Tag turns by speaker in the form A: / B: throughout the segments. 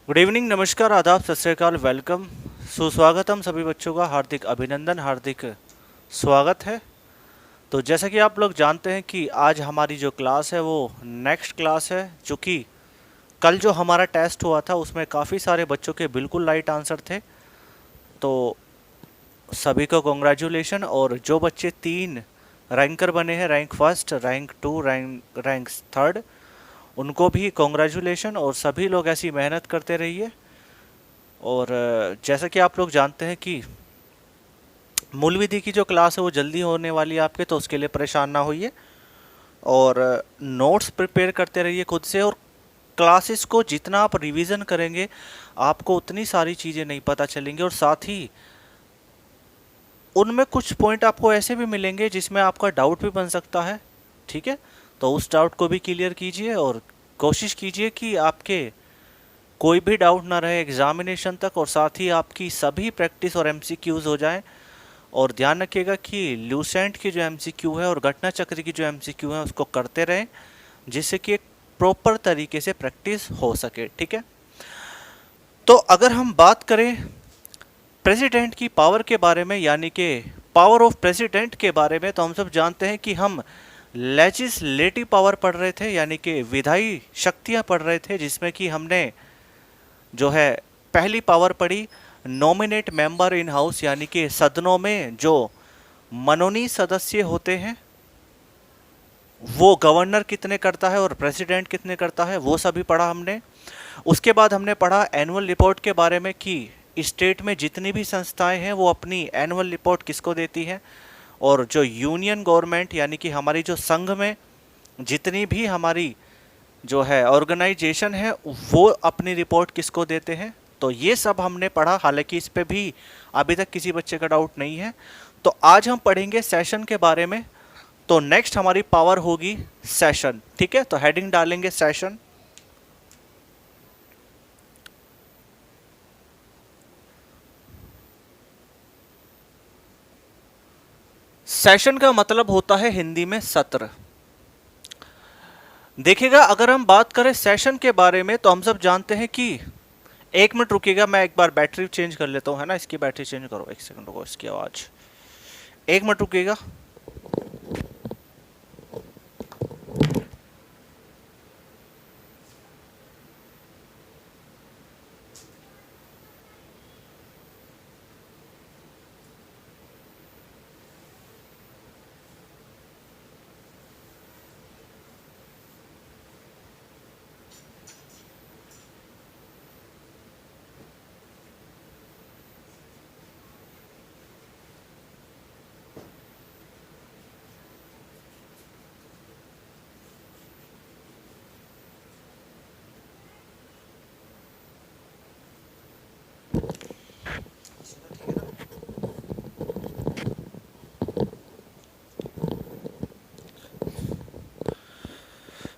A: Good evening, नमस्कार, आदाब, सत श्री अकाल, वेलकम, सुस्वागतम सभी बच्चों का हार्दिक अभिनंदन, हार्दिक स्वागत है। तो जैसा कि आप लोग जानते हैं कि आज हमारी जो क्लास है वो नेक्स्ट क्लास है, जो कि कल जो हमारा टेस्ट हुआ था उसमें काफ़ी सारे बच्चों के बिल्कुल राइट आंसर थे। तो सभी को कॉन्ग्रेचुलेशन। और जो बच्चे 3 रैंकर बने हैं, rank first, rank to, rank third, उनको भी कॉन्ग्रेचुलेशन। और सभी लोग ऐसी मेहनत करते रहिए। और जैसा कि आप लोग जानते हैं कि मूल विधि की जो क्लास है वो जल्दी होने वाली है आपके, तो उसके लिए परेशान ना होइए। और नोट्स प्रिपेयर करते रहिए खुद से। और क्लासेस को जितना आप रिवीजन करेंगे आपको उतनी सारी चीज़ें नहीं पता चलेंगी। और साथ ही उनमें कुछ पॉइंट आपको ऐसे भी मिलेंगे जिसमें आपका डाउट भी बन सकता है। ठीक है, तो उस डाउट को भी क्लियर कीजिए और कोशिश कीजिए कि आपके कोई भी डाउट ना रहे एग्जामिनेशन तक। और साथ ही आपकी सभी प्रैक्टिस और एमसीक्यूज हो जाएं। और ध्यान रखिएगा कि ल्यूसेंट की जो एमसीक्यू है और घटना चक्र की जो एमसीक्यू है उसको करते रहें, जिससे कि एक प्रॉपर तरीके से प्रैक्टिस हो सके। ठीक है, तो अगर हम बात करें प्रेसिडेंट की पावर के बारे में, यानी कि पावर ऑफ प्रेसिडेंट के बारे में, तो हम सब जानते हैं कि हम लेजिस्लेटिव पावर पढ़ रहे थे, यानी कि विधायी शक्तियां पढ़ रहे थे, जिसमें कि हमने जो है पहली पावर पढ़ी नॉमिनेट मेंबर इन हाउस, यानी कि सदनों में जो मनोनीत सदस्य होते हैं वो गवर्नर कितने करता है और प्रेसिडेंट कितने करता है, वो सभी पढ़ा हमने। उसके बाद हमने पढ़ा एनुअल रिपोर्ट के बारे में कि स्टेट में जितनी भी संस्थाएं हैं वो अपनी एनुअल रिपोर्ट किसको देती हैं। और जो यूनियन गवर्नमेंट, यानी कि हमारी जो संघ में जितनी भी हमारी जो है ऑर्गेनाइजेशन है वो अपनी रिपोर्ट किसको देते हैं। तो ये सब हमने पढ़ा, हालांकि इस पे भी अभी तक किसी बच्चे का डाउट नहीं है। तो आज हम पढ़ेंगे सेशन के बारे में। तो नेक्स्ट हमारी पावर होगी सेशन। ठीक है, तो हेडिंग डालेंगे सेशन। सेशन का मतलब होता है हिंदी में सत्र। देखिएगा, अगर हम बात करें सेशन के बारे में तो हम सब जानते हैं कि 1 मिनट रुकिएगा, मैं एक बार बैटरी चेंज कर लेता हूँ, है ना। इसकी बैटरी चेंज करो, 1 सेकंड रुको, इसकी आवाज़ 1 मिनट रुकिएगा।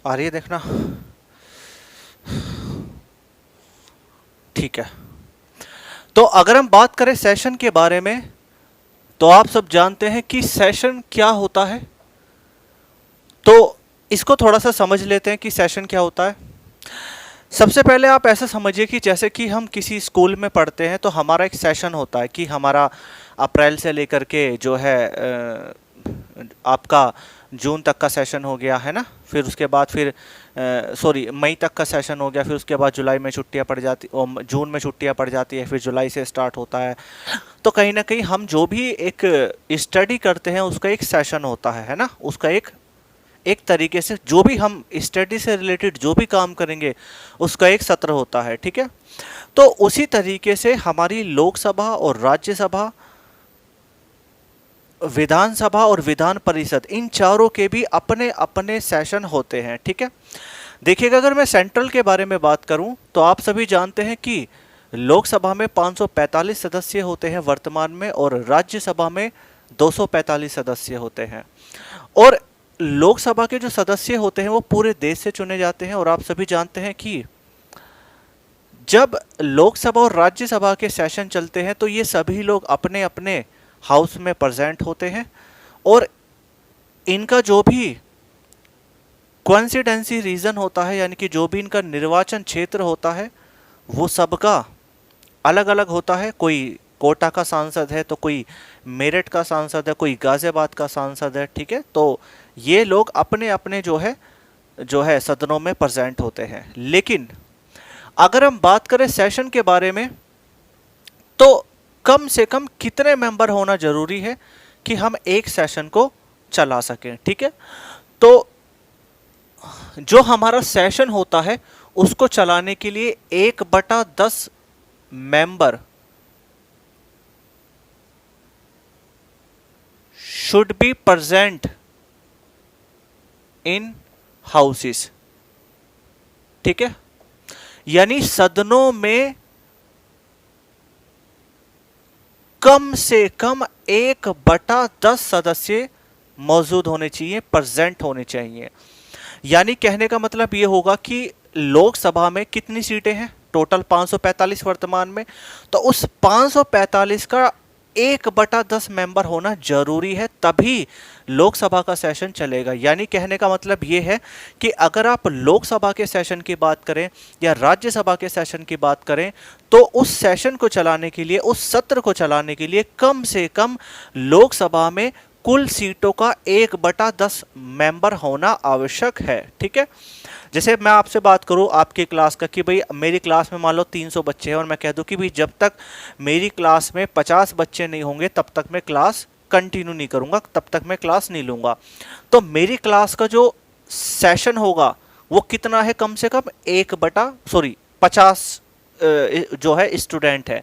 A: आ रही है, देखना। ठीक है, तो अगर हम बात करें सेशन के बारे में तो आप सब जानते हैं कि सेशन क्या होता है। तो इसको थोड़ा सा समझ लेते हैं कि सेशन क्या होता है। सबसे पहले आप ऐसा समझिए कि जैसे कि हम किसी स्कूल में पढ़ते हैं तो हमारा एक सेशन होता है कि हमारा अप्रैल से लेकर के जो है आपका जून तक का सेशन हो गया, है ना। फिर उसके बाद फिर सॉरी मई तक का सेशन हो गया। फिर उसके बाद जुलाई में छुट्टियां पड़ जाती, जून में छुट्टियां पड़ जाती है, फिर जुलाई से स्टार्ट होता है। तो कहीं ना कहीं हम जो भी एक स्टडी करते हैं उसका एक सेशन होता है ना। उसका एक एक तरीके से जो भी हम स्टडी से रिलेटेड जो भी काम करेंगे उसका एक सत्र होता है। ठीक है, तो उसी तरीके से हमारी लोकसभा और राज्यसभा, विधानसभा और विधान परिषद, इन चारों के भी अपने अपने सेशन होते हैं। ठीक है, देखिएगा, अगर मैं सेंट्रल के बारे में बात करूं तो आप सभी जानते हैं कि लोकसभा में 545 सदस्य होते हैं वर्तमान में, और राज्यसभा में 245 सदस्य होते हैं। और लोकसभा के जो सदस्य होते हैं वो पूरे देश से चुने जाते हैं। और आप सभी जानते हैं कि जब लोकसभा और राज्यसभा के सेशन चलते हैं तो ये सभी लोग अपने अपने हाउस में प्रेजेंट होते हैं। और इनका जो भी कॉन्स्टिट्यूंसी रीजन होता है, यानी कि जो भी इनका निर्वाचन क्षेत्र होता है, वो सबका अलग अलग होता है। कोई कोटा का सांसद है तो कोई मेरठ का सांसद है, कोई गाजियाबाद का सांसद है, ठीक है। तो ये लोग अपने अपने जो है सदनों में प्रेजेंट होते हैं। लेकिन अगर हम बात करें सेशन के बारे में, तो कम से कम कितने मेंबर होना जरूरी है कि हम एक सेशन को चला सकें, ठीक है। तो जो हमारा सेशन होता है उसको चलाने के लिए 1/10 member should be present in houses, ठीक है। यानी सदनों में कम से कम 1/10 सदस्य मौजूद होने चाहिए, प्रेजेंट होने चाहिए। यानी कहने का मतलब यह होगा कि लोकसभा में कितनी सीटें हैं, टोटल 545 वर्तमान में, तो उस 545 का 1/10 मेंबर होना जरूरी है, तभी लोकसभा का सेशन चलेगा। यानी कहने का मतलब यह है कि अगर आप लोकसभा के सेशन की बात करें या राज्यसभा के सेशन की बात करें, तो उस सेशन को चलाने के लिए, उस सत्र को चलाने के लिए कम से कम लोकसभा में कुल सीटों का 1/10 मेंबर होना आवश्यक है, ठीक है। जैसे मैं आपसे बात करूं आपकी क्लास का कि भाई मेरी क्लास में मान लो 300 बच्चे हैं और मैं कह दूं कि भाई जब तक मेरी क्लास में 50 बच्चे नहीं होंगे तब तक मैं क्लास कंटिन्यू नहीं करूंगा, तब तक मैं क्लास नहीं लूंगा। तो मेरी क्लास का जो सेशन होगा वो कितना है, कम से कम 50 जो है स्टूडेंट है।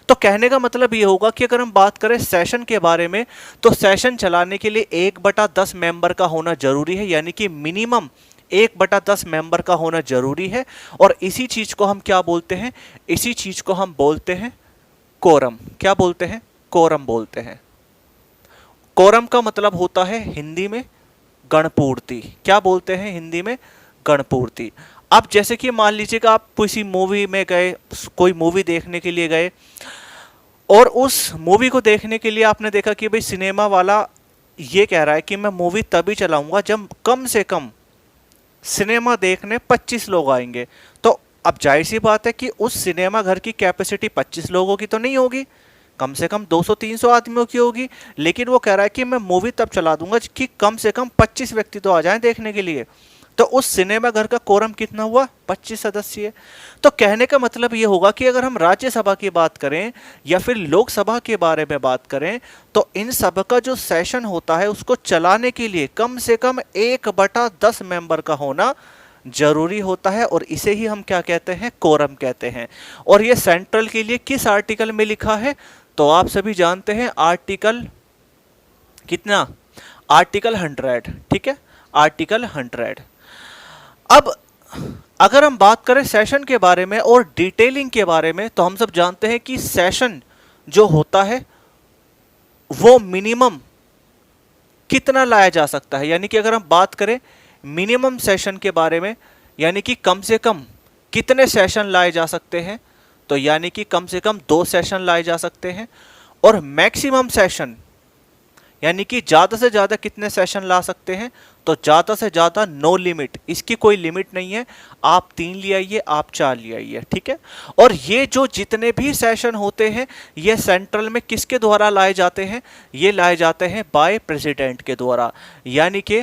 A: तो कहने का मतलब ये होगा कि अगर हम बात करें सेशन के बारे में, तो सेशन चलाने के लिए 1/10 मेंबर का होना जरूरी है, यानी कि मिनिमम 1/10 मेंबर का होना जरूरी है। और इसी चीज को हम क्या बोलते हैं, इसी चीज को हम बोलते हैं कोरम। क्या बोलते हैं, कोरम बोलते हैं। कोरम का मतलब होता है हिंदी में गणपूर्ति। क्या बोलते हैं हिंदी में, गणपूर्ति। अब जैसे कि मान लीजिएगा आप किसी मूवी में गए, कोई मूवी देखने के लिए गए, और उस मूवी को देखने के लिए आपने देखा कि भाई सिनेमा वाला ये कह रहा है कि मैं मूवी तभी चलाऊंगा जब कम से कम सिनेमा देखने 25 लोग आएंगे। तो अब जाहिर सी बात है कि उस सिनेमा घर की कैपेसिटी 25 लोगों की तो नहीं होगी, कम से कम 200-300 आदमियों की होगी। लेकिन वो कह रहा है कि मैं मूवी तब चला दूंगा कि कम से कम 25 व्यक्ति तो आ जाएं देखने के लिए। तो उस सिनेमा घर का कोरम कितना हुआ, 25 सदस्य। तो कहने का मतलब ये होगा कि अगर हम राज्यसभा की बात करें या फिर लोकसभा के बारे में बात करें, तो इन सब का जो सेशन होता है उसको चलाने के लिए कम से कम 1/10 मेंबर का होना जरूरी होता है, और इसे ही हम क्या कहते हैं, कोरम कहते हैं। और ये सेंट्रल के लिए किस आर्टिकल में लिखा है, तो आप सभी जानते हैं आर्टिकल कितना, आर्टिकल 100, ठीक है, आर्टिकल 100। अब अगर हम बात करें सेशन के बारे में और डिटेलिंग के बारे में, तो हम सब जानते हैं कि सेशन जो होता है वो मिनिमम कितना लाया जा सकता है। यानी कि अगर हम बात करें मिनिमम सेशन के बारे में, यानी कि कम से कम कितने सेशन लाए जा सकते हैं, तो यानी कि कम से कम 2 सेशन लाए जा सकते हैं। और मैक्सिमम सेशन यानी कि ज़्यादा से ज़्यादा कितने सेशन ला सकते हैं, तो ज़्यादा से ज़्यादा नो लिमिट, इसकी कोई लिमिट नहीं है। आप 3 ले आइए, आप 4 ले आइए, ठीक है। और ये जो जितने भी सेशन होते हैं ये सेंट्रल में किसके द्वारा लाए जाते हैं, ये लाए जाते हैं बाय प्रेसिडेंट के द्वारा, यानी कि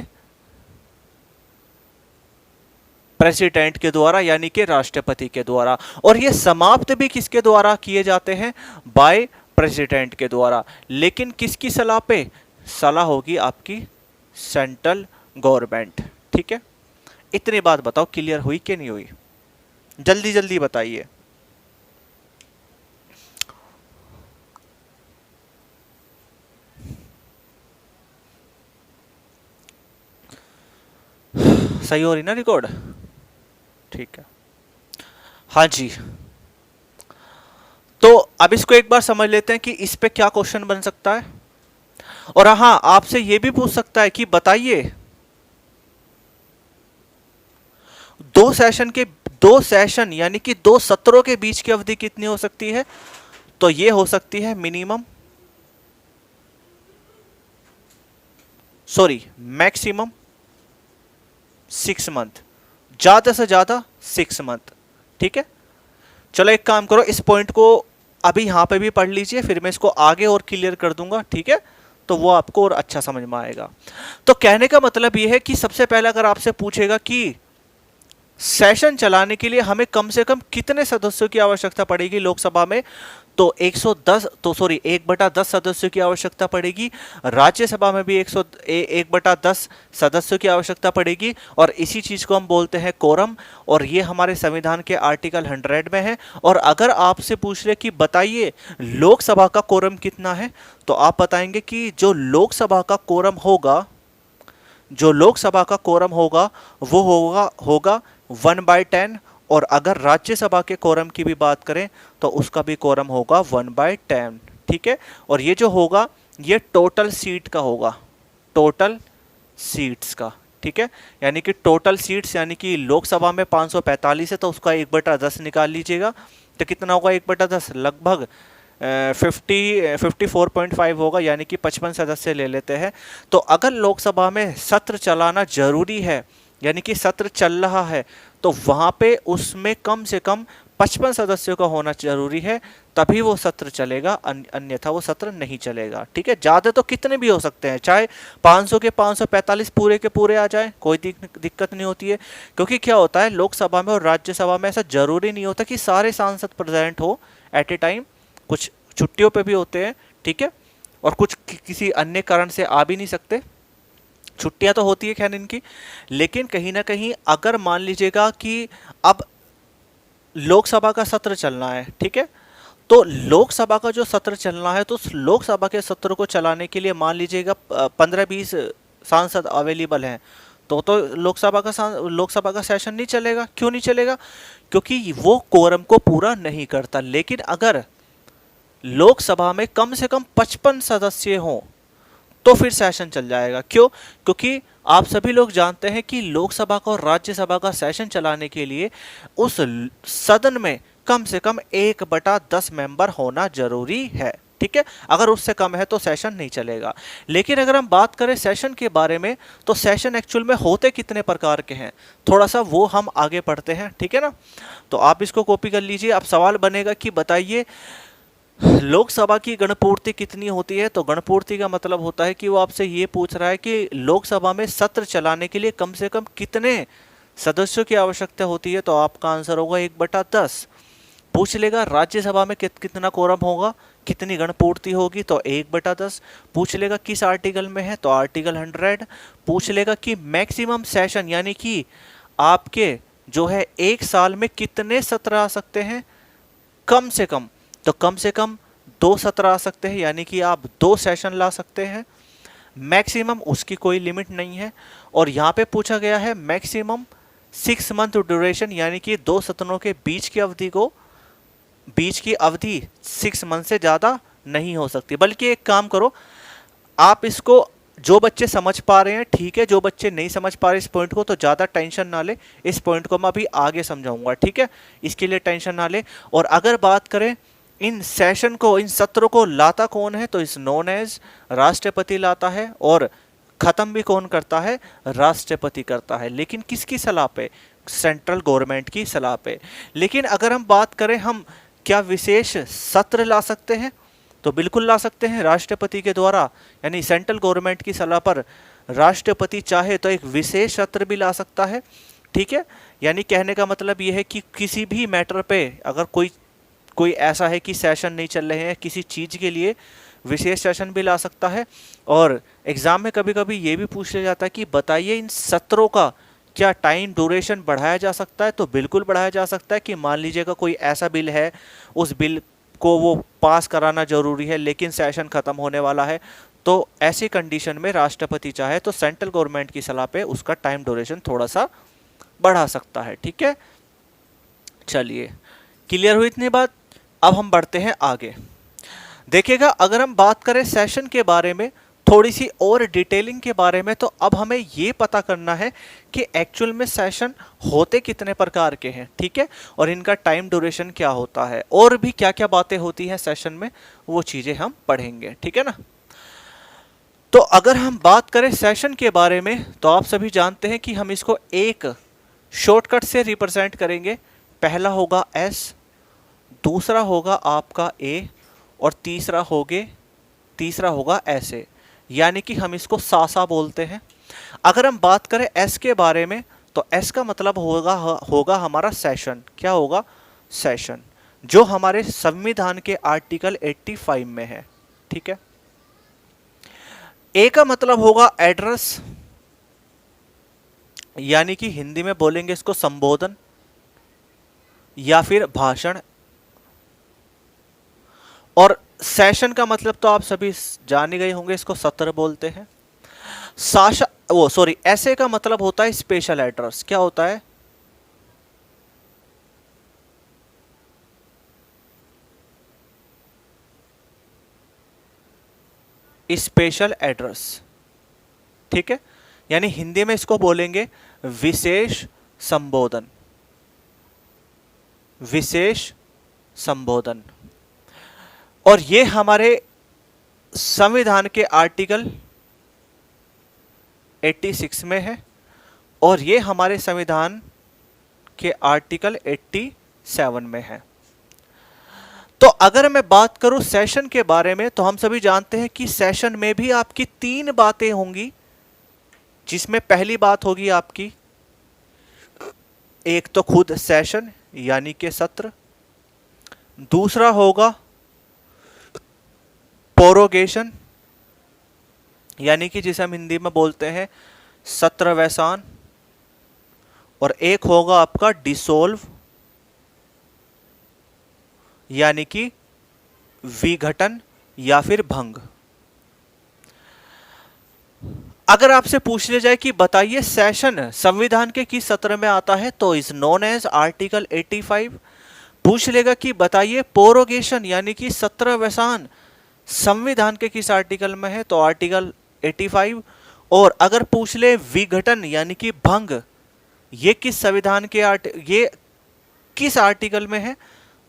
A: प्रेसिडेंट के द्वारा, यानी कि राष्ट्रपति के द्वारा। और ये समाप्त भी किसके द्वारा किए जाते हैं, बाय प्रेसिडेंट के द्वारा। लेकिन किसकी सलाह पे, सलाह होगी आपकी सेंट्रल गवर्नमेंट, ठीक है। इतनी बात बताओ क्लियर हुई कि नहीं हुई, जल्दी जल्दी बताइए। सही हो रही ना रिकॉर्ड, ठीक है। हाँ जी, तो अब इसको एक बार समझ लेते हैं कि इस पे क्या क्वेश्चन बन सकता है। और हाँ, आपसे ये भी पूछ सकता है कि बताइए 2 सेशन यानी कि 2 सत्रों के बीच की अवधि कितनी हो सकती है, तो ये हो सकती है मैक्सिमम 6 मंथ, ज्यादा से ज्यादा 6 मंथ, ठीक है। चलो एक काम करो, इस पॉइंट को अभी यहाँ पे भी पढ़ लीजिए, फिर मैं इसको आगे और क्लियर कर दूंगा, ठीक है? तो वो आपको और अच्छा समझ में आएगा। तो कहने का मतलब ये है कि सबसे पहले अगर आपसे पूछेगा कि सेशन चलाने के लिए हमें कम से कम कितने सदस्यों की आवश्यकता पड़ेगी लोकसभा में, तो 1/10 सदस्यों की आवश्यकता पड़ेगी। राज्यसभा में भी 1/10 सदस्यों की आवश्यकता पड़ेगी, और इसी चीज को हम बोलते हैं कोरम, और ये हमारे संविधान के आर्टिकल 100 में है। और अगर आपसे पूछ ले कि बताइए लोकसभा का कोरम कितना है, तो आप बताएंगे कि जो लोकसभा का कोरम होगा, वो होगा 1/10। और अगर राज्यसभा के कोरम की भी बात करें तो उसका भी कोरम होगा 1/10, ठीक है? और ये जो होगा ये टोटल सीट का होगा, टोटल सीट्स का, ठीक है? यानी कि टोटल सीट्स, यानी कि लोकसभा में 545 है तो उसका 1/10 निकाल लीजिएगा, तो कितना होगा 1/10? लगभग 54.5 होगा, यानी कि 55 सदस्य ले लेते हैं। तो अगर लोकसभा में सत्र चलाना जरूरी है, यानी कि सत्र चल रहा है, तो वहां पे उसमें कम से कम 55 सदस्यों का होना जरूरी है, तभी वो सत्र चलेगा, अन्यथा वो सत्र नहीं चलेगा, ठीक है? ज्यादा तो कितने भी हो सकते हैं, चाहे 500 के 545 पूरे के पूरे आ जाए, कोई दिक्कत नहीं होती है। क्योंकि क्या होता है लोकसभा में और राज्यसभा में ऐसा जरूरी नहीं होता कि सारे सांसद प्रेजेंट हो एट ए टाइम, कुछ छुट्टियों पे भी होते हैं, ठीक है? और कुछ किसी अन्य कारण से आ भी नहीं सकते, छुट्टियां तो होती है खैर इनकी। लेकिन कहीं ना कहीं अगर मान लीजिएगा कि अब लोकसभा का सत्र चलना है, ठीक है? तो लोकसभा का जो सत्र चलना है, तो उस लोकसभा के सत्र को चलाने के लिए मान लीजिएगा 15-20 सांसद अवेलेबल हैं, तो लोकसभा का सेशन नहीं चलेगा। क्यों नहीं चलेगा? क्योंकि वो कोरम को पूरा नहीं करता। लेकिन अगर लोकसभा में कम से कम 55 सदस्य हों तो फिर सेशन चल जाएगा। क्यों? क्योंकि आप सभी लोग जानते हैं कि लोकसभा का और राज्यसभा का सेशन चलाने के लिए उस सदन में कम से कम 1/10 मेंबर होना जरूरी है, ठीक है? अगर उससे कम है तो सेशन नहीं चलेगा। लेकिन अगर हम बात करें सेशन के बारे में, तो सेशन एक्चुअल में होते कितने प्रकार के हैं, थोड़ा सा वो हम आगे पढ़ते हैं, ठीक है ना? तो आप इसको कॉपी कर लीजिए। अब सवाल बनेगा कि बताइए लोकसभा की गणपूर्ति कितनी होती है। तो गणपूर्ति का मतलब होता है कि वो आपसे ये पूछ रहा है कि लोकसभा में सत्र चलाने के लिए कम से कम कितने सदस्यों की आवश्यकता होती है। तो आपका आंसर होगा 1/10। पूछ लेगा राज्यसभा में कितना कोरम होगा, कितनी गणपूर्ति होगी, तो 1/10। पूछ लेगा किस आर्टिकल में है, तो आर्टिकल 100। पूछ लेगा कि मैक्सिमम सेशन, यानी कि आपके जो है एक साल में कितने सत्र आ सकते हैं कम से कम, तो कम से कम 2 सत्र आ सकते हैं, यानी कि आप 2 सेशन ला सकते हैं। मैक्सिमम उसकी कोई लिमिट नहीं है। और यहाँ पे पूछा गया है मैक्सिमम 6 मंथ ड्यूरेशन, यानी कि 2 सत्रों के बीच की अवधि 6 मंथ से ज़्यादा नहीं हो सकती। बल्कि एक काम करो, आप इसको, जो बच्चे समझ पा रहे हैं ठीक है, जो बच्चे नहीं समझ पा रहे इस पॉइंट को, तो ज़्यादा टेंशन ना ले, इस पॉइंट को मैं अभी आगे समझाऊंगा, ठीक है? इसके लिए टेंशन ना ले। और अगर बात करें इन सेशन को, इन सत्रों को लाता कौन है, तो इस नोन एज राष्ट्रपति लाता है, और खत्म भी कौन करता है, राष्ट्रपति करता है। लेकिन किसकी सलाह पे? सेंट्रल गवर्नमेंट की सलाह पे। लेकिन अगर हम बात करें हम क्या विशेष सत्र ला सकते हैं, तो बिल्कुल ला सकते हैं राष्ट्रपति के द्वारा, यानी सेंट्रल गवर्नमेंट की सलाह पर राष्ट्रपति चाहे तो एक विशेष सत्र भी ला सकता है, ठीक है? यानी कहने का मतलब यह है कि किसी भी मैटर पे अगर कोई ऐसा है कि सेशन नहीं चल रहे हैं किसी चीज़ के लिए, विशेष सेशन भी ला सकता है। और एग्ज़ाम में कभी कभी ये भी पूछ लिया जाता है कि बताइए इन सत्रों का क्या टाइम ड्यूरेशन बढ़ाया जा सकता है। तो बिल्कुल बढ़ाया जा सकता है कि मान लीजिएगा कोई ऐसा बिल है, उस बिल को वो पास कराना जरूरी है लेकिन सेशन ख़त्म होने वाला है, तो ऐसी कंडीशन में राष्ट्रपति चाहे तो सेंट्रल गवर्नमेंट की सलाह पे उसका टाइम ड्यूरेशन थोड़ा सा बढ़ा सकता है, ठीक है? चलिए, क्लियर हुई इतनी बात। अब हम बढ़ते हैं आगे। देखिएगा, अगर हम बात करें सेशन के बारे में थोड़ी सी और डिटेलिंग के बारे में, तो अब हमें ये पता करना है कि एक्चुअल में सेशन होते कितने प्रकार के हैं, ठीक है? और इनका टाइम ड्यूरेशन क्या होता है, और भी क्या क्या बातें होती हैं सेशन में, वो चीज़ें हम पढ़ेंगे, ठीक है ना? तो अगर हम बात करें सेशन के बारे में, तो आप सभी जानते हैं कि हम इसको एक शॉर्टकट से रिप्रेजेंट करेंगे। पहला होगा एस, दूसरा होगा आपका ए, और तीसरा होगा ऐसे, यानी कि हम इसको सासा बोलते हैं। अगर हम बात करें एस के बारे में, तो एस का मतलब होगा हमारा सेशन। क्या होगा? सेशन, जो हमारे संविधान के आर्टिकल 85 में है। ठीक है। ए का मतलब होगा एड्रेस, यानी कि हिंदी में बोलेंगे इसको संबोधन या फिर भाषण। और सेशन का मतलब तो आप सभी जान ही गए होंगे, इसको सत्र बोलते हैं। ऐसे का मतलब होता है स्पेशल एड्रेस। क्या होता है? Special address. ठीक है, यानी हिंदी में इसको बोलेंगे विशेष संबोधन। विशेष संबोधन। और ये हमारे संविधान के आर्टिकल 86 में है, और ये हमारे संविधान के आर्टिकल 87 में है। तो अगर मैं बात करूं सेशन के बारे में, तो हम सभी जानते हैं कि सेशन में भी आपकी 3 बातें होंगी, जिसमें पहली बात होगी आपकी, एक तो खुद सेशन यानी कि सत्र, दूसरा होगा प्रोरोगेशन, यानी कि जिसे हम हिंदी में बोलते हैं सत्रवसान, और एक होगा आपका डिसोल्व, यानी कि विघटन या फिर भंग। अगर आपसे पूछ लिया जाए कि बताइए सेशन संविधान के किस सत्र में आता है, तो इज नोन एज आर्टिकल 85। पूछ लेगा कि बताइए प्रोरोगेशन यानी कि सत्रवसान संविधान के किस आर्टिकल में है, तो आर्टिकल 85। और अगर पूछ ले विघटन यानी कि भंग, ये किस संविधान के ये किस आर्टिकल में है,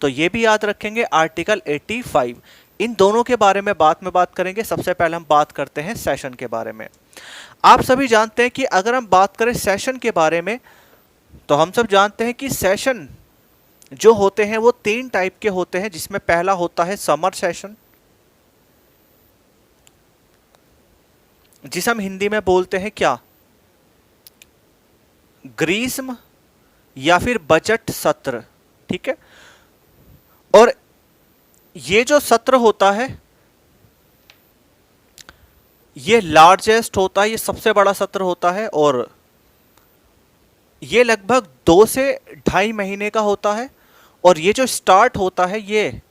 A: तो ये भी याद रखेंगे आर्टिकल 85। इन दोनों के बारे में बाद में बात करेंगे। सबसे पहले हम बात करते हैं सेशन के बारे में। आप सभी जानते हैं कि अगर हम बात करें सेशन के बारे में, तो हम सब जानते हैं कि सेशन जो होते हैं वो 3 टाइप के होते हैं, जिसमें पहला होता है समर सेशन, जिसे हम हिंदी में बोलते हैं क्या? ग्रीष्म या फिर बजट सत्र। ठीक है। और ये जो सत्र होता है ये लार्जेस्ट होता है, ये सबसे बड़ा सत्र होता है, और ये लगभग 2 से 2.5 महीने का होता है। और ये जो स्टार्ट होता है ये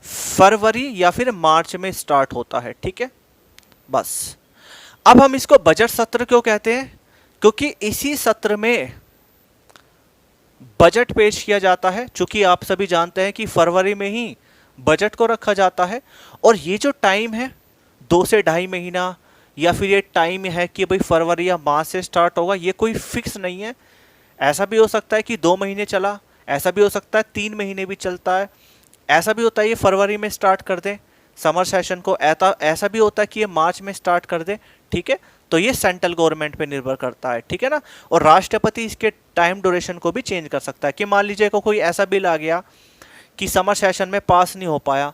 A: फरवरी या फिर मार्च में स्टार्ट होता है। ठीक है, बस। अब हम इसको बजट सत्र क्यों कहते हैं? क्योंकि इसी सत्र में बजट पेश किया जाता है, चूंकि आप सभी जानते हैं कि फरवरी में ही बजट को रखा जाता है। और ये जो टाइम है 2 से 2.5 महीना, या फिर ये टाइम है कि भाई फरवरी या मार्च से स्टार्ट होगा, ये कोई फिक्स नहीं है। ऐसा भी हो सकता है कि 2 महीने चला, ऐसा भी हो सकता है 3 महीने भी चलता है, ऐसा भी होता है ये फरवरी में स्टार्ट कर दे समर सेशन को, ऐसा भी होता है कि ये मार्च में स्टार्ट कर दे। ठीक है, तो ये सेंट्रल गवर्नमेंट पे निर्भर करता है। ठीक है ना। और राष्ट्रपति इसके टाइम ड्यूरेशन को भी चेंज कर सकता है, कि मान लीजिए को कोई ऐसा बिल आ गया कि समर सेशन में पास नहीं हो पाया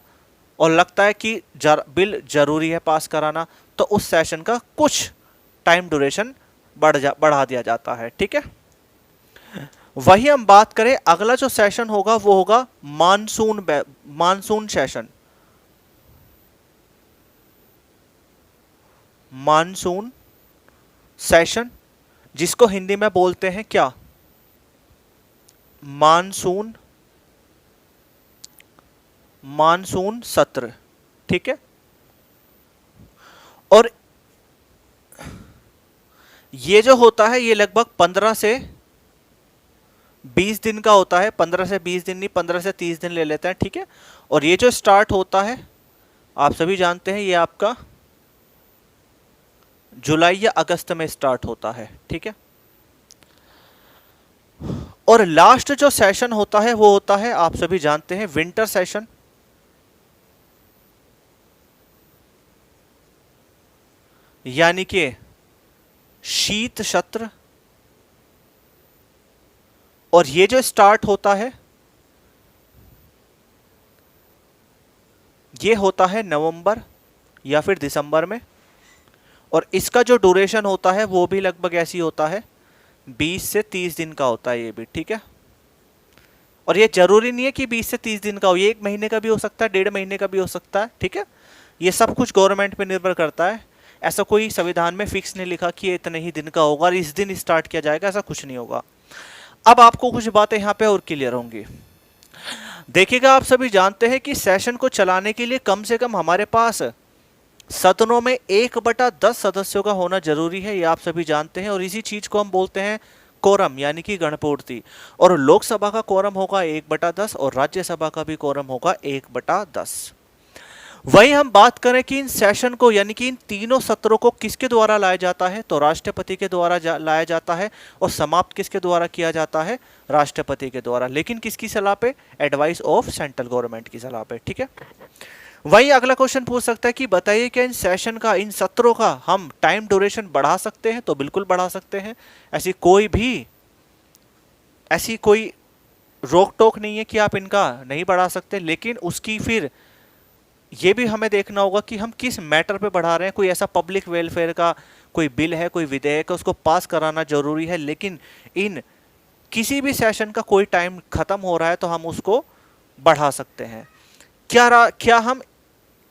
A: और लगता है कि बिल जरूरी है पास कराना, तो उस सेशन का कुछ टाइम ड्यूरेशन बढ़ा दिया जाता है। ठीक है। वही हम बात करें, अगला जो सेशन होगा वो होगा मानसून सेशन। मानसून सेशन, जिसको हिंदी में बोलते हैं क्या? मानसून सत्र। ठीक है। और ये जो होता है ये लगभग 15 से 20 दिन का होता है। 15 से 20 दिन नहीं, 15 से 30 दिन ले लेते हैं। ठीक है। और ये जो स्टार्ट होता है आप सभी जानते हैं, ये आपका जुलाई या अगस्त में स्टार्ट होता है। ठीक है। और लास्ट जो सेशन होता है वो होता है, आप सभी जानते हैं, विंटर सेशन, यानी कि शीत सत्र। और ये जो स्टार्ट होता है ये होता है नवंबर या फिर दिसंबर में, और इसका जो ड्यूरेशन होता है वो भी लगभग ऐसी होता है 20 से 30 दिन का होता है ये भी, ठीक है। और ये जरूरी नहीं है कि 20 से 30 दिन का हो, ये 1 महीने का भी हो सकता है, 1.5 महीने का भी हो सकता है, ठीक है। ये सब कुछ गवर्नमेंट पे निर्भर करता है, ऐसा कोई संविधान में फिक्स नहीं लिखा कि ये इतने ही दिन का होगा और इस दिन स्टार्ट किया जाएगा, ऐसा कुछ नहीं होगा। अब आपको कुछ बातें यहाँ पे और क्लियर होंगी। देखिएगा, आप सभी जानते हैं कि सेशन को चलाने के लिए कम से कम हमारे पास सदनों में 1/10 सदस्यों का होना जरूरी है, ये आप सभी जानते हैं। और इसी चीज को हम बोलते हैं कोरम, यानी कि गणपूर्ति। और लोकसभा का कोरम होगा 1/10 और राज्यसभा का भी कोरम होगा 1/10। वहीं हम बात करें कि इन सेशन को, यानी कि इन तीनों सत्रों को किसके द्वारा लाया जाता है, तो राष्ट्रपति के द्वारा लाया जाता है। और समाप्त किसके द्वारा किया जाता है, राष्ट्रपति के द्वारा, लेकिन किसकी सलाह पे, एडवाइस ऑफ सेंट्रल गवर्नमेंट की सलाह पे, ठीक है। वही अगला क्वेश्चन पूछ सकता है कि बताइए कि इन सेशन का, इन सत्रों का हम टाइम ड्यूरेशन बढ़ा सकते हैं, तो बिल्कुल बढ़ा सकते हैं। ऐसी कोई रोक टोक नहीं है कि आप इनका नहीं बढ़ा सकते, लेकिन उसकी फिर ये भी हमें देखना होगा कि हम किस मैटर पे बढ़ा रहे हैं। कोई ऐसा पब्लिक वेलफेयर का कोई बिल है, कोई विधेयक है, उसको पास कराना जरूरी है, लेकिन इन किसी भी सेशन का कोई टाइम खत्म हो रहा है तो हम उसको बढ़ा सकते हैं। क्या हम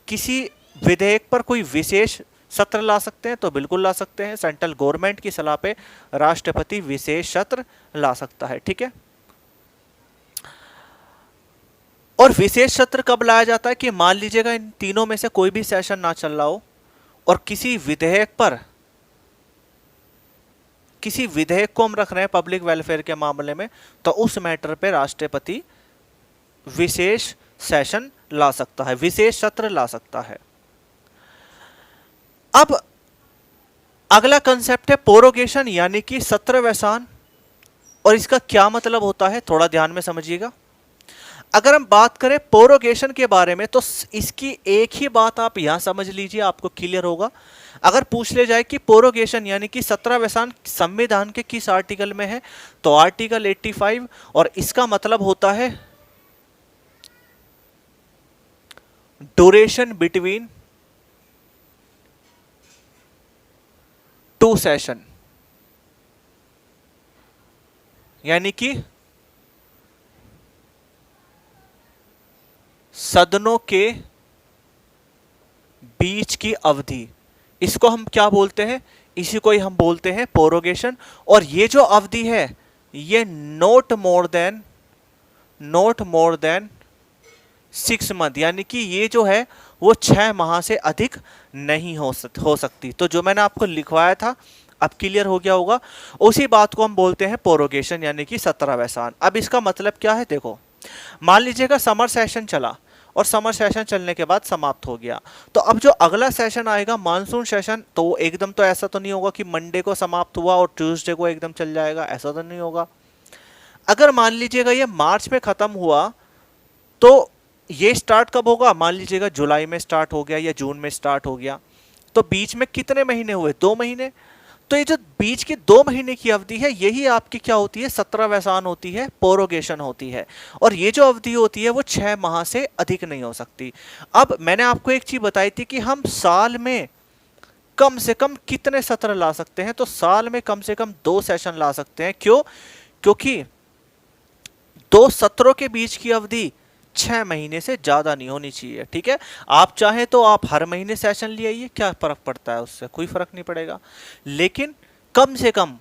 A: किसी विधेयक पर कोई विशेष सत्र ला सकते हैं, तो बिल्कुल ला सकते हैं। सेंट्रल गवर्नमेंट की सलाह पे राष्ट्रपति विशेष सत्र ला सकता है, ठीक है। और विशेष सत्र कब लाया जाता है, कि मान लीजिएगा इन तीनों में से कोई भी सेशन ना चल रहा हो और किसी विधेयक को हम रख रहे हैं पब्लिक वेलफेयर के मामले में, तो उस मैटर पे राष्ट्रपति विशेष सेशन ला सकता है, विशेष सत्र ला सकता है। अब अगला कंसेप्ट है प्रोरोगेशन, यानी कि सत्रवसान। और इसका क्या मतलब होता है, थोड़ा ध्यान में समझिएगा। अगर हम बात करें प्रोरोगेशन के बारे में, तो इसकी एक ही बात आप यहां समझ लीजिए, आपको क्लियर होगा। अगर पूछ ले जाए कि प्रोरोगेशन यानी कि सत्रवसान संविधान के किस आर्टिकल में है, तो आर्टिकल 85, और इसका मतलब होता है ड्यूरेशन बिटवीन टू सेशन, यानी कि सदनों के बीच की अवधि, इसको हम क्या बोलते हैं, इसी को ही हम बोलते हैं प्रोरोगेशन। और ये जो अवधि है ये नॉट मोर देन 6 मंथ, यानी कि ये जो है वो 6 माह से अधिक नहीं हो सकती। तो जो मैंने आपको लिखवाया था अब क्लियर हो गया होगा, उसी बात को हम बोलते हैं प्रोरोगेशन, यानी कि सत्रवसान। अब इसका मतलब क्या है, देखो मान लीजिएगा समर सेशन चला और समर सेशन चलने के बाद समाप्त हो गया, तो अब जो अगला सेशन आएगा मानसून सेशन, तो एकदम तो ऐसा तो नहीं होगा कि मंडे को समाप्त हुआ और ट्यूसडे को एकदम चल जाएगा, ऐसा तो नहीं होगा। अगर मान लीजिएगा ये मार्च में खत्म हुआ, तो ये स्टार्ट कब होगा, मान लीजिएगा जुलाई में स्टार्ट हो गया या जून में स्टार्ट हो गया, तो बीच में कितने महीने हुए, 2 महीने। तो ये जो बीच की 2 महीने की अवधि है, यही आपकी क्या होती है, सत्रवसान होती है, प्रोरोगेशन होती है। और ये जो अवधि होती है वो 6 माह से अधिक नहीं हो सकती। अब मैंने आपको एक चीज बताई थी कि हम साल में कम से कम कितने सत्र ला सकते हैं, तो साल में कम से कम 2 सेशन ला सकते हैं। क्यों, क्योंकि 2 सत्रों के बीच की अवधि 6 महीने से ज्यादा नहीं होनी चाहिए, ठीक है। आप चाहें तो आप हर महीने सेशन ले आइए, क्या फर्क पड़ता है, उससे कोई फर्क नहीं पड़ेगा, लेकिन कम से कम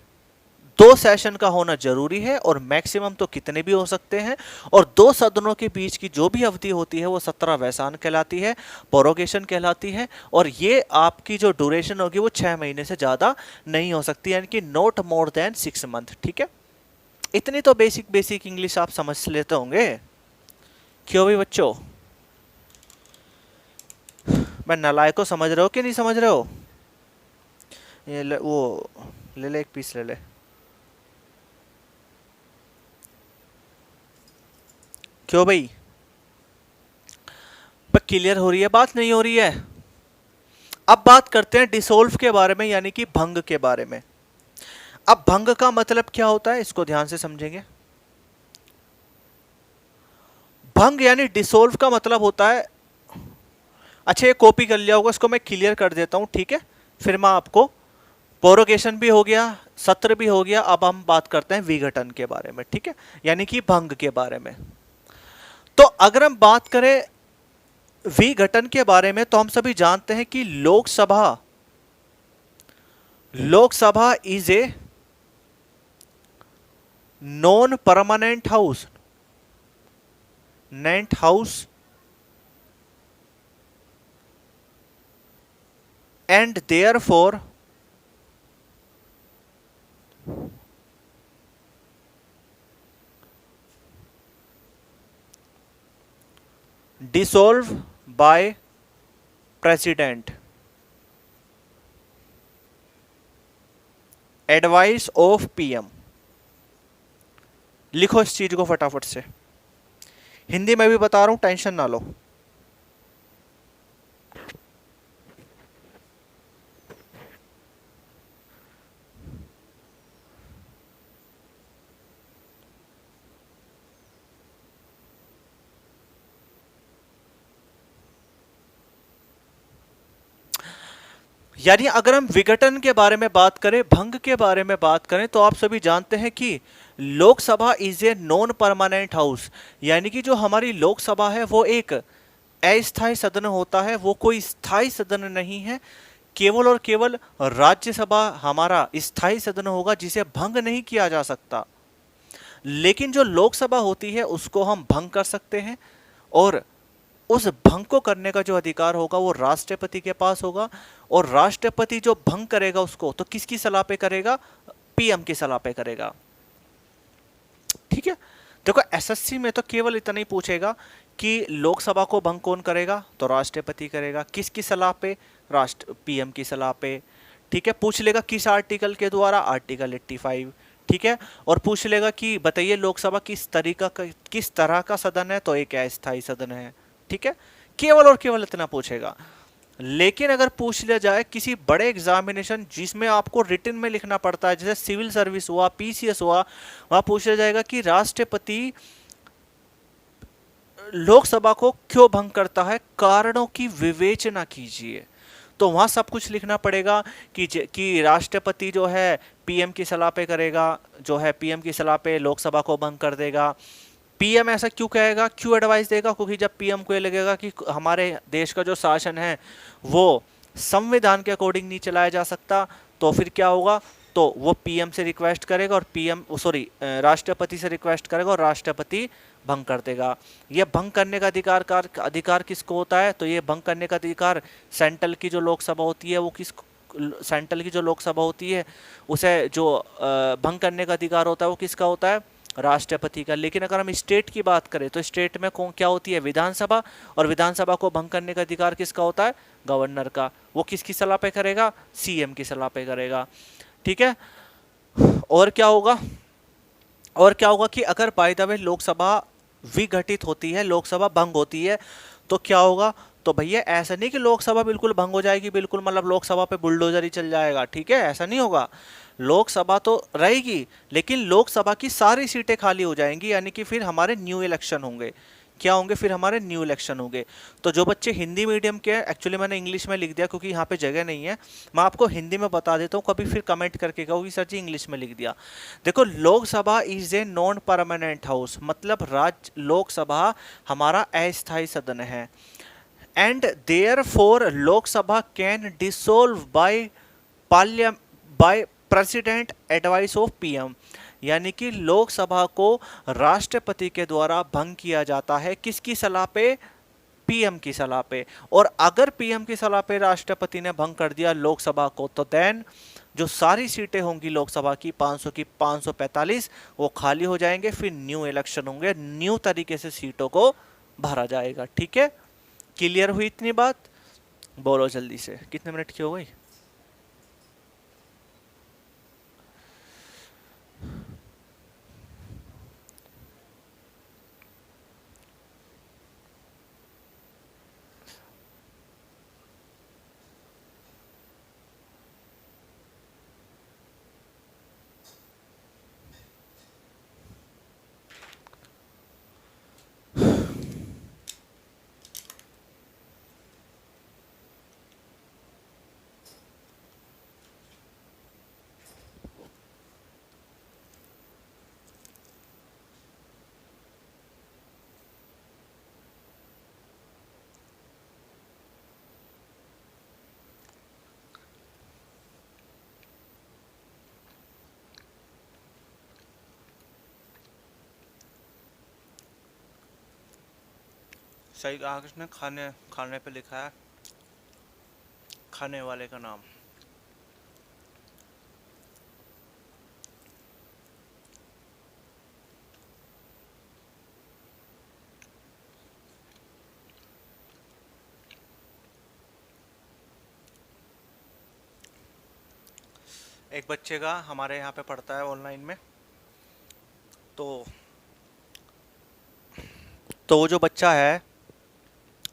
A: 2 सेशन का होना जरूरी है। और मैक्सिमम तो कितने भी हो सकते हैं। और 2 सदनों के बीच की जो भी अवधि होती है वो सत्रवसान कहलाती है, प्रोरोगेशन कहलाती है। और ये आपकी जो ड्यूरेशन होगी वो 6 महीने से ज्यादा नहीं हो सकती, यानी कि नॉट मोर देन 6 मंथ, ठीक है। इतनी तो बेसिक इंग्लिश आप समझ लेते होंगे, क्यों भी बच्चों, मैं नालायक को समझ रहे हो कि नहीं समझ रहे हो। ये वो ले ले, एक पीस ले ले। क्यों भाई, पर क्लियर हो रही है बात, नहीं हो रही है। अब बात करते हैं डिसोल्व के बारे में, यानी कि भंग के बारे में। अब भंग का मतलब क्या होता है, इसको ध्यान से समझेंगे। भंग यानी डिसोल्व का मतलब होता है अच्छा, ये कॉपी कर लिया होगा, इसको मैं क्लियर कर देता हूं, ठीक है। फिर मैं आपको, प्रोरोगेशन भी हो गया, सत्र भी हो गया, अब हम बात करते हैं विघटन के बारे में, ठीक है, यानी कि भंग के बारे में। तो अगर हम बात करें विघटन के बारे में, तो हम सभी जानते हैं कि Lok Sabha Lok Sabha is a non permanent house, नेंट house, and therefore dissolve by president advice of PM. लिखो इस चीज को फटाफट से, हिंदी में भी बता रहा हूं, टेंशन ना लो। यानी अगर हम विघटन के बारे में बात करें, भंग के बारे में बात करें, तो आप सभी जानते हैं कि Lok Sabha is a non permanent house, यानी कि जो हमारी लोकसभा है वो एक अस्थायी सदन होता है, वो कोई स्थायी सदन नहीं है। केवल और केवल राज्यसभा हमारा स्थायी सदन होगा जिसे भंग नहीं किया जा सकता। लेकिन जो लोकसभा होती है उसको हम भंग कर सकते हैं, और उस भंग को करने का जो अधिकार होगा वो राष्ट्रपति के पास होगा। और राष्ट्रपति जो भंग करेगा उसको तो किसकी सलाह पे करेगा? पीएम की सलाह पे करेगा, ठीक है। देखो एसएससी में तो केवल इतना ही पूछेगा कि लोकसभा को भंग कौन करेगा, तो राष्ट्रपति करेगा। किसकी सलाह पे? पीएम की सलाह पे, ठीक है। पूछ लेगा किस आर्टिकल के द्वारा, आर्टिकल 85, ठीक है। और पूछ लेगा कि बताइए लोकसभा किस तरह का सदन है, तो एक अस्थायी सदन है, ठीक है। केवल और केवल इतना पूछेगा। लेकिन अगर पूछ लिया जाए किसी बड़े एग्जामिनेशन जिसमें आपको रिटन में लिखना पड़ता है, जैसे सिविल सर्विस हुआ, पीसीएस हुआ, वहां पूछ लिया जाएगा कि राष्ट्रपति लोकसभा को क्यों भंग करता है, कारणों की विवेचना कीजिए। तो वहां सब कुछ लिखना पड़ेगा कि राष्ट्रपति जो है पीएम की सलाह पे करेगा, जो है पीएम की सलाह पे लोकसभा को भंग कर देगा। पीएम ऐसा क्यों कहेगा, क्यों एडवाइस देगा? क्योंकि जब पीएम को ये लगेगा कि हमारे देश का जो शासन है वो संविधान के अकॉर्डिंग नहीं चलाया जा सकता, तो फिर क्या होगा, तो वो पीएम से रिक्वेस्ट करेगा, और राष्ट्रपति से रिक्वेस्ट करेगा, और राष्ट्रपति भंग कर देगा। ये भंग करने का अधिकार किसको होता है? तो ये भंग करने का अधिकार सेंट्रल की जो लोकसभा होती है वो सेंट्रल की जो लोकसभा होती है उसे जो भंग करने का अधिकार होता है वो किसका होता है? राष्ट्रपति का। लेकिन अगर हम स्टेट की बात करें तो स्टेट में कौन क्या होती है? विधानसभा। और विधानसभा को भंग करने का अधिकार किसका होता है? गवर्नर का। वो किसकी सलाह पे करेगा? सीएम की सलाह पे करेगा, ठीक है। और क्या होगा, कि अगर बाय द वे लोकसभा विघटित होती है, लोकसभा भंग होती है, तो क्या होगा? तो भैया ऐसा नहीं कि लोकसभा बिल्कुल भंग हो जाएगी, बिल्कुल मतलब लोकसभा पे बुलडोजर ही चल जाएगा, ठीक है, ऐसा नहीं होगा। लोकसभा तो रहेगी, लेकिन लोकसभा की सारी सीटें खाली हो जाएंगी, यानी कि फिर हमारे न्यू इलेक्शन होंगे। क्या होंगे? फिर हमारे न्यू इलेक्शन होंगे। तो जो बच्चे हिंदी मीडियम के, एक्चुअली मैंने इंग्लिश में लिख दिया क्योंकि यहाँ पे जगह नहीं है, मैं आपको हिंदी में बता देता हूँ, कभी फिर कमेंट करके कहोगे सर जी इंग्लिश में लिख दिया। देखो Lok Sabha is a non permanent house, मतलब लोकसभा हमारा अस्थायी सदन है। And therefore Lok Sabha can dissolve by president advice of PM, यानी कि लोकसभा को राष्ट्रपति के द्वारा भंग किया जाता है। किसकी सलाह पे? पीएम की सलाह पे। और अगर पीएम की सलाह पे राष्ट्रपति ने भंग कर दिया लोकसभा को, तो देन जो सारी सीटें होंगी लोकसभा की 500 की 545 वो खाली हो जाएंगे, फिर न्यू इलेक्शन होंगे, न्यू तरीके से सीटों को भरा जाएगा, ठीक है। क्लियर हुई इतनी बात? बोलो जल्दी से, कितने मिनट की हो गई? सही कहा किसने, खाने खाने पे लिखा है खाने वाले का नाम। एक बच्चे का हमारे यहाँ पे पढ़ता है ऑनलाइन में, तो वो जो बच्चा है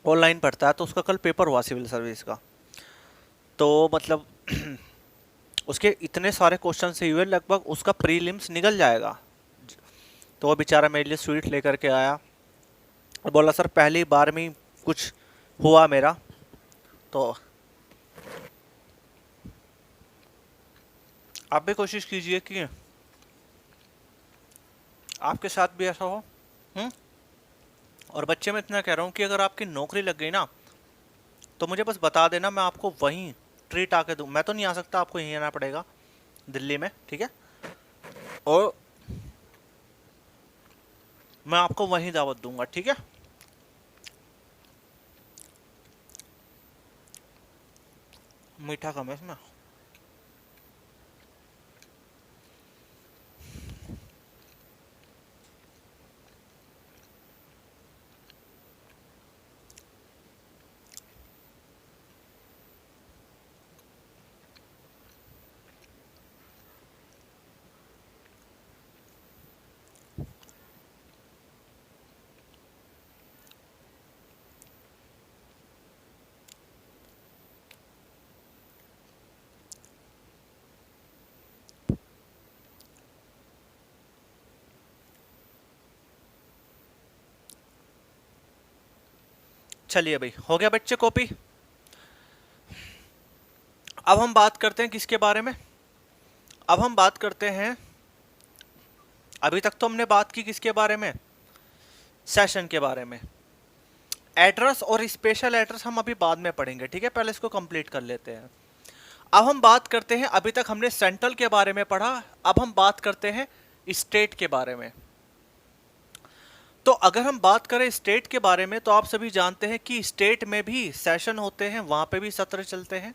A: ऑनलाइन पढ़ता है, तो उसका कल पेपर हुआ सिविल सर्विस का। तो मतलब उसके इतने सारे क्वेश्चन से हुए, लगभग उसका प्रीलिम्स निकल जाएगा। तो वो बेचारा मेरे लिए स्वीट लेकर के आया और बोला सर पहली बार में ही कुछ हुआ मेरा। तो आप भी कोशिश कीजिए कि आपके साथ भी ऐसा हो। हम्म। और बच्चे मैं इतना कह रहा हूँ कि अगर आपकी नौकरी लग गई ना, तो मुझे बस बता देना, मैं आपको वहीं ट्रीट आके दूँ। मैं तो नहीं आ सकता, आपको यहीं आना पड़ेगा दिल्ली में, ठीक है। और मैं आपको वहीं दावत दूंगा, ठीक है। मीठा कम है इसमें। चलिए भाई, हो गया बच्चे कॉपी। अब हम बात करते हैं किसके बारे में। अब हम बात करते हैं, अभी तक तो हमने बात की किसके बारे में, सेशन के बारे में। एड्रेस और स्पेशल एड्रेस हम अभी बाद में पढ़ेंगे, ठीक है। पहले इसको कंप्लीट कर लेते हैं। अब हम बात करते हैं, अभी तक हमने सेंट्रल के बारे में पढ़ा, अब हम बात करते हैं स्टेट के बारे में। तो अगर हम बात करें स्टेट के बारे में, तो आप सभी जानते हैं कि स्टेट में भी सेशन होते हैं, वहां पे भी सत्र चलते हैं।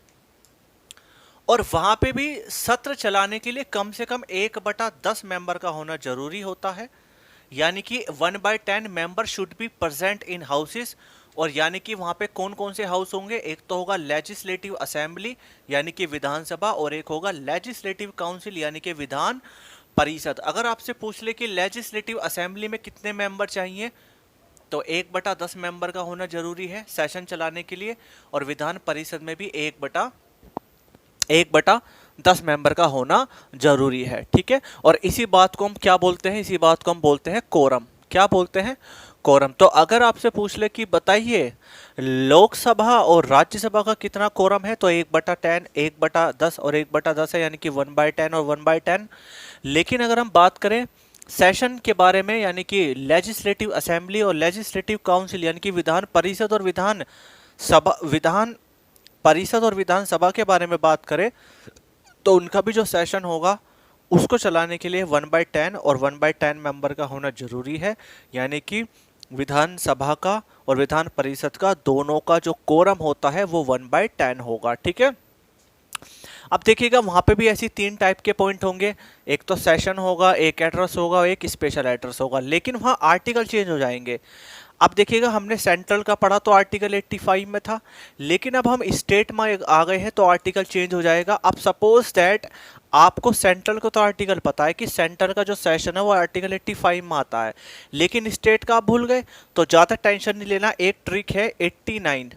A: और वहां पे भी सत्र चलाने के लिए कम से कम 1/10 मेंबर का होना जरूरी होता है। यानी कि 1/10 member should be present in houses. और यानी कि वहां पे कौन कौन से हाउस होंगे, एक तो होगा लेजिस्लेटिव असेंबली यानी कि विधानसभा, और एक होगा लेजिस्लेटिव काउंसिल यानी कि विधान परिषद। अगर आपसे पूछ ले कि लेजिस्लेटिव असेंबली में कितने मेंबर चाहिए, तो 1/10 मेंबर का होना जरूरी है सेशन चलाने के लिए। और विधान परिषद में भी 1/10 मेंबर का होना जरूरी है, ठीक है। और इसी बात को हम क्या बोलते हैं, इसी बात को हम बोलते हैं कोरम। क्या बोलते हैं, कोरम। तो अगर आपसे पूछ ले कि बताइए लोकसभा और राज्यसभा का कितना कोरम है, तो 1/10, 1/10 और 1/10 है, यानी कि 1/10 और 1/10। लेकिन अगर हम बात करें सेशन के बारे में, यानी कि लेजिस्लेटिव असेंबली और लेजिस्लेटिव काउंसिल यानी कि विधान परिषद और विधान परिषद और विधानसभा के बारे में बात करें, तो उनका भी जो सेशन होगा उसको चलाने के लिए 1/10 और 1/10 मेंबर का होना जरूरी है। यानी कि विधानसभा का और विधान परिषद का दोनों का जो कोरम होता है वो 1/10 होगा, ठीक है। अब देखिएगा वहां पे भी ऐसी 3 टाइप के पॉइंट होंगे, एक तो सेशन होगा, एक एड्रेस होगा, एक स्पेशल एड्रेस होगा। लेकिन वहां आर्टिकल चेंज हो जाएंगे। अब देखिएगा हमने सेंट्रल का पढ़ा तो आर्टिकल 85 में था, लेकिन अब हम स्टेट में आ गए हैं तो आर्टिकल चेंज हो जाएगा। अब सपोज दैट आपको सेंट्रल को तो आर्टिकल पता है कि सेंटर का जो सेशन है वो आर्टिकल 85 में आता है, लेकिन स्टेट का आप भूल गए, तो ज़्यादा टेंशन नहीं लेना। एक ट्रिक है 89,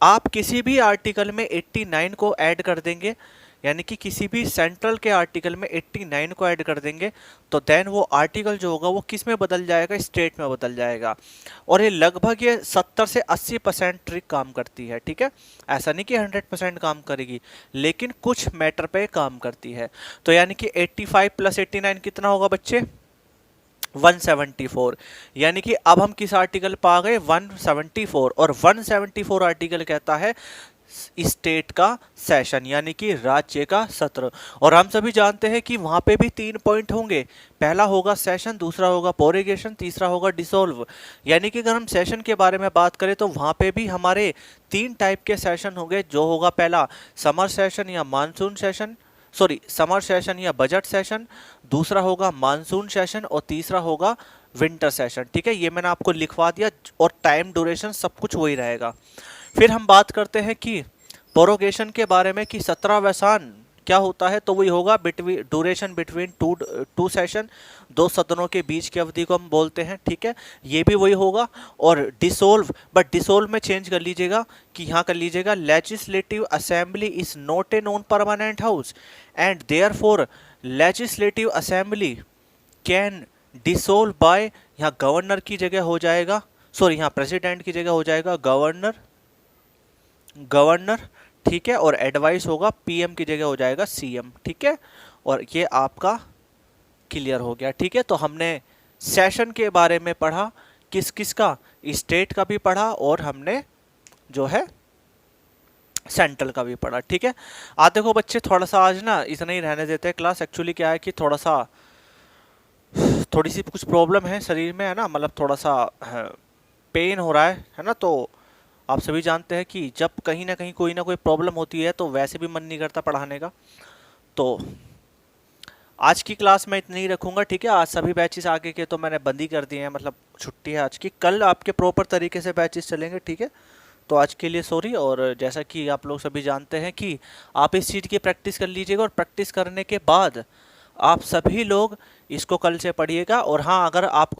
A: आप किसी भी आर्टिकल में 89 को ऐड कर देंगे, यानी कि किसी भी सेंट्रल के आर्टिकल में 89 को ऐड कर देंगे, तो देन वो आर्टिकल जो होगा वो किस में बदल जाएगा, स्टेट में बदल जाएगा। और ये लगभग ये 70 से 80% ट्रिक काम करती है, ठीक है। ऐसा नहीं कि 100% काम करेगी, लेकिन कुछ मैटर पे काम करती है। तो यानी कि 85 + 89 कितना होगा बच्चे, 174। यानी कि अब हम किस आर्टिकल पर आ गए, 174। और 174 आर्टिकल कहता है स्टेट का सेशन यानी कि राज्य का सत्र। और हम सभी जानते हैं कि वहां पे भी 3 पॉइंट होंगे। पहला होगा सेशन, दूसरा होगा प्रोरोगेशन, तीसरा होगा डिसॉल्व। यानी कि अगर हम सेशन के बारे में बात करें तो वहां पे भी हमारे 3 टाइप के सेशन होंगे। जो होगा पहला समर सेशन या monsoon session, sorry summer session या बजट सेशन, दूसरा होगा मानसून सेशन और तीसरा होगा विंटर सेशन। ठीक है, ये मैंने आपको लिखवा दिया और टाइम ड्यूरेशन सब कुछ वही रहेगा। फिर हम बात करते हैं कि प्रोरोगेशन के बारे में कि 17वां क्या होता है, तो वही होगा between duration between two session, 2 सदनों के बीच की अवधि को हम बोलते हैं। ठीक है, ये भी वही होगा। और डिसोल्व, बट डिसोल्व में चेंज कर लीजिएगा कि यहाँ कर लीजिएगा legislative assembly is not a non permanent house and therefore legislative assembly can dissolve by, यहाँ गवर्नर की जगह हो जाएगा, सॉरी यहाँ प्रेसिडेंट की जगह हो जाएगा गवर्नर, गवर्नर। ठीक है, और एडवाइस होगा पीएम की जगह हो जाएगा सीएम। ठीक है, और ये आपका क्लियर हो गया। ठीक है, तो हमने सेशन के बारे में पढ़ा, किस किस का, स्टेट का भी पढ़ा और हमने जो है सेंट्रल का भी पढ़ा। ठीक है, आज देखो बच्चे थोड़ा सा आज ना इतना ही रहने देते हैं क्लास। एक्चुअली क्या है कि थोड़ी सी कुछ प्रॉब्लम है शरीर में, है ना, मतलब थोड़ा सा पेन हो रहा है ना। तो आप सभी जानते हैं कि जब कहीं ना कहीं कोई ना कोई प्रॉब्लम होती है तो वैसे भी मन नहीं करता पढ़ाने का। तो आज की क्लास मैं इतनी ही रखूंगा। ठीक है, आज सभी बैचेस आगे के तो मैंने बंद ही कर दिए हैं, मतलब छुट्टी है आज की। कल आपके प्रॉपर तरीके से बैचेस चलेंगे। ठीक है, तो आज के लिए सॉरी। और जैसा कि आप लोग सभी जानते हैं कि आप इस चीज़ की प्रैक्टिस कर लीजिएगा और प्रैक्टिस करने के बाद आप सभी लोग इसको कल से पढ़िएगा। और हाँ, अगर आप